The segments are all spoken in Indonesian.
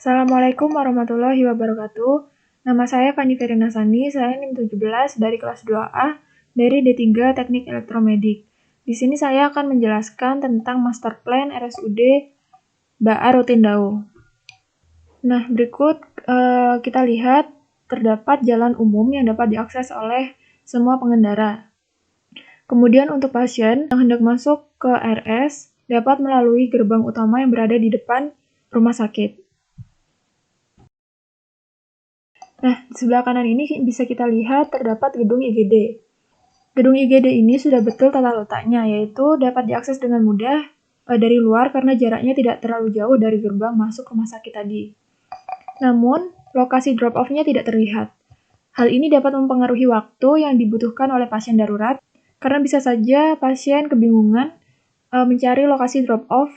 Assalamualaikum warahmatullahi wabarakatuh. Nama saya Fani Ferina Sani, saya NIM 17 dari kelas 2A dari D3 Teknik Elektromedik. Di sini saya akan menjelaskan tentang Master Plan RSUD BA Rotendao. Nah, berikut kita lihat terdapat jalan umum yang dapat diakses oleh semua pengendara. Kemudian untuk pasien yang hendak masuk ke RS dapat melalui gerbang utama yang berada di depan rumah sakit. Nah, di sebelah kanan ini bisa kita lihat terdapat gedung IGD. Gedung IGD ini sudah betul tata letaknya, yaitu dapat diakses dengan mudah dari luar karena jaraknya tidak terlalu jauh dari gerbang masuk rumah sakit tadi. Namun, lokasi drop-off-nya tidak terlihat. Hal ini dapat mempengaruhi waktu yang dibutuhkan oleh pasien darurat, karena bisa saja pasien kebingungan mencari lokasi drop-off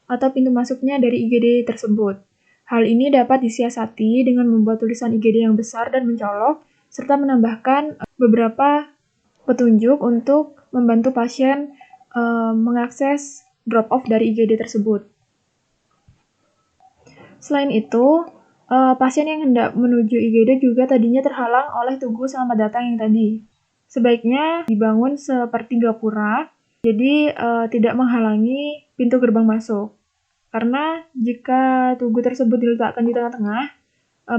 atau pintu masuknya dari IGD tersebut. Hal ini dapat disiasati dengan membuat tulisan IGD yang besar dan mencolok, serta menambahkan beberapa petunjuk untuk membantu pasien mengakses drop-off dari IGD tersebut. Selain itu, pasien yang hendak menuju IGD juga tadinya terhalang oleh tugu selamat datang yang tadi. Sebaiknya dibangun seperti gapura, jadi tidak menghalangi pintu gerbang masuk. Karena jika tugu tersebut diletakkan di tengah-tengah,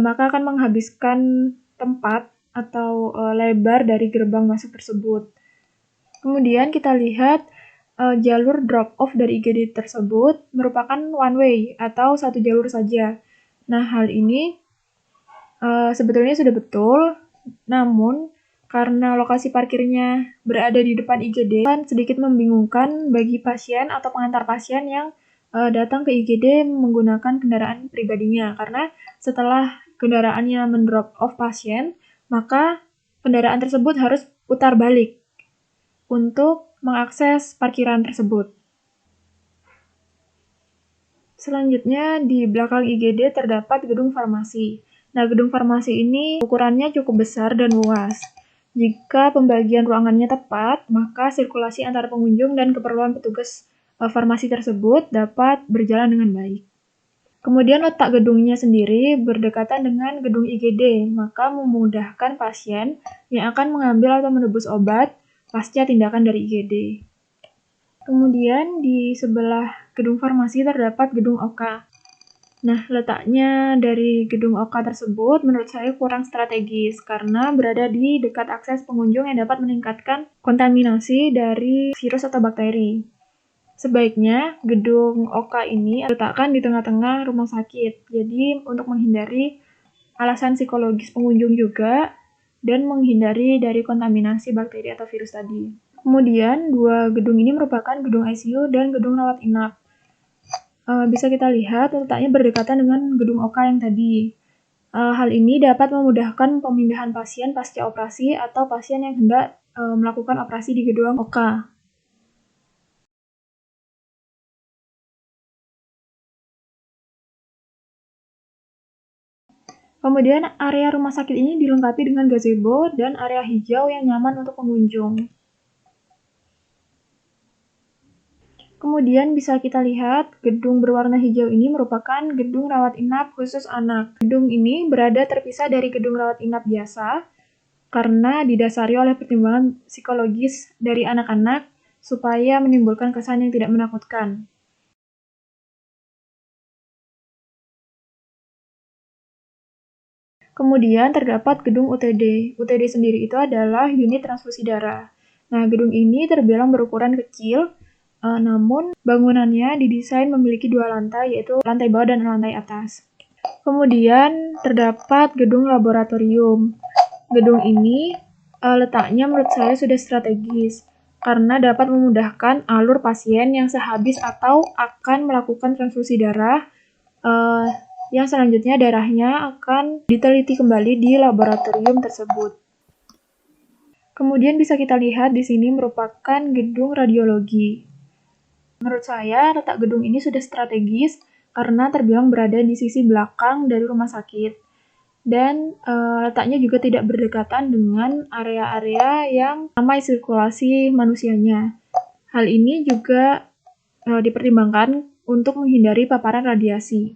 maka akan menghabiskan tempat atau lebar dari gerbang masuk tersebut. Kemudian kita lihat jalur drop-off dari IGD tersebut merupakan one way atau satu jalur saja. Nah, hal ini sebetulnya sudah betul, namun karena lokasi parkirnya berada di depan IGD, kan sedikit membingungkan bagi pasien atau pengantar pasien yang datang ke IGD menggunakan kendaraan pribadinya, karena setelah kendaraannya mendrop off pasien, maka kendaraan tersebut harus putar balik untuk mengakses parkiran tersebut. Selanjutnya, di belakang IGD terdapat gedung farmasi. Nah, gedung farmasi ini ukurannya cukup besar dan luas. Jika pembagian ruangannya tepat, maka sirkulasi antara pengunjung dan keperluan petugas farmasi tersebut dapat berjalan dengan baik. Kemudian letak gedungnya sendiri berdekatan dengan gedung IGD, maka memudahkan pasien yang akan mengambil atau menebus obat pasca tindakan dari IGD. Kemudian di sebelah gedung farmasi terdapat gedung OK. Nah, letaknya dari gedung OK tersebut menurut saya kurang strategis karena berada di dekat akses pengunjung yang dapat meningkatkan kontaminasi dari virus atau bakteri. Sebaiknya gedung OK ini letakkan di tengah-tengah rumah sakit. Jadi untuk menghindari alasan psikologis pengunjung juga dan menghindari dari kontaminasi bakteri atau virus tadi. Kemudian dua gedung ini merupakan gedung ICU dan gedung rawat inap. Bisa kita lihat letaknya berdekatan dengan gedung OK yang tadi. Hal ini dapat memudahkan pemindahan pasien pasca operasi atau pasien yang hendak melakukan operasi di gedung OK. Kemudian area rumah sakit ini dilengkapi dengan gazebo dan area hijau yang nyaman untuk pengunjung. Kemudian bisa kita lihat gedung berwarna hijau ini merupakan gedung rawat inap khusus anak. Gedung ini berada terpisah dari gedung rawat inap biasa karena didasari oleh pertimbangan psikologis dari anak-anak supaya menimbulkan kesan yang tidak menakutkan. Kemudian terdapat gedung UTD. UTD sendiri itu adalah unit transfusi darah. Nah, gedung ini terbilang berukuran kecil, namun bangunannya didesain memiliki dua lantai, yaitu lantai bawah dan lantai atas. Kemudian terdapat gedung laboratorium. Gedung ini letaknya menurut saya sudah strategis, karena dapat memudahkan alur pasien yang sehabis atau akan melakukan transfusi darah yang selanjutnya darahnya akan diteliti kembali di laboratorium tersebut. Kemudian bisa kita lihat di sini merupakan gedung radiologi. Menurut saya letak gedung ini sudah strategis karena terbilang berada di sisi belakang dari rumah sakit. Dan letaknya juga tidak berdekatan dengan area-area yang ramai sirkulasi manusianya. Hal ini juga dipertimbangkan untuk menghindari paparan radiasi.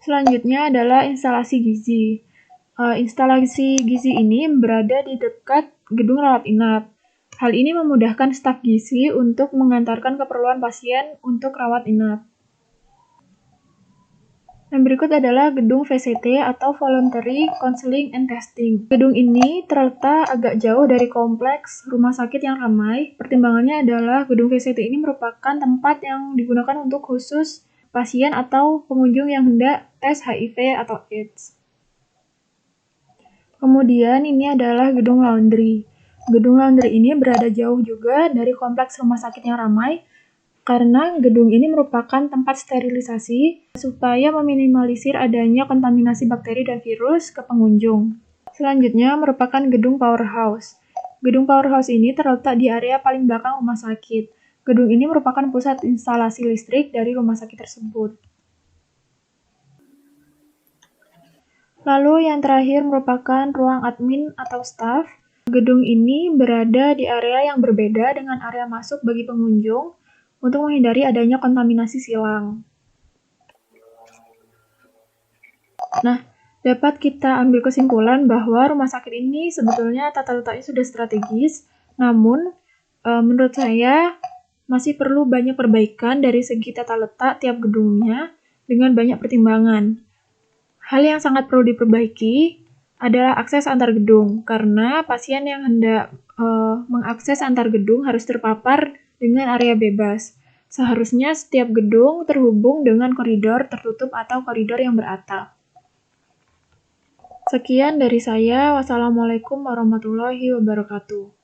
Selanjutnya adalah instalasi gizi. Instalasi gizi ini berada di dekat gedung rawat inap. Hal ini memudahkan staf gizi untuk mengantarkan keperluan pasien untuk rawat inap. Yang berikut adalah gedung VCT atau Voluntary Counseling and Testing. Gedung ini terletak agak jauh dari kompleks rumah sakit yang ramai. Pertimbangannya adalah gedung VCT ini merupakan tempat yang digunakan untuk khusus pasien atau pengunjung yang hendak tes HIV atau AIDS. Kemudian ini adalah gedung laundry. Gedung laundry ini berada jauh juga dari kompleks rumah sakit yang ramai, karena gedung ini merupakan tempat sterilisasi supaya meminimalisir adanya kontaminasi bakteri dan virus ke pengunjung. Selanjutnya merupakan gedung powerhouse. Gedung powerhouse ini terletak di area paling belakang rumah sakit. Gedung ini merupakan pusat instalasi listrik dari rumah sakit tersebut. Lalu yang terakhir merupakan ruang admin atau staff. Gedung ini berada di area yang berbeda dengan area masuk bagi pengunjung, untuk menghindari adanya kontaminasi silang. Nah, dapat kita ambil kesimpulan bahwa rumah sakit ini sebetulnya tata letaknya sudah strategis, namun menurut saya masih perlu banyak perbaikan dari segi tata letak tiap gedungnya dengan banyak pertimbangan. Hal yang sangat perlu diperbaiki adalah akses antar gedung, karena pasien yang hendak mengakses antar gedung harus terpapar dengan area bebas. Seharusnya setiap gedung terhubung dengan koridor tertutup atau koridor yang beratap. Sekian dari saya. Wassalamualaikum warahmatullahi wabarakatuh.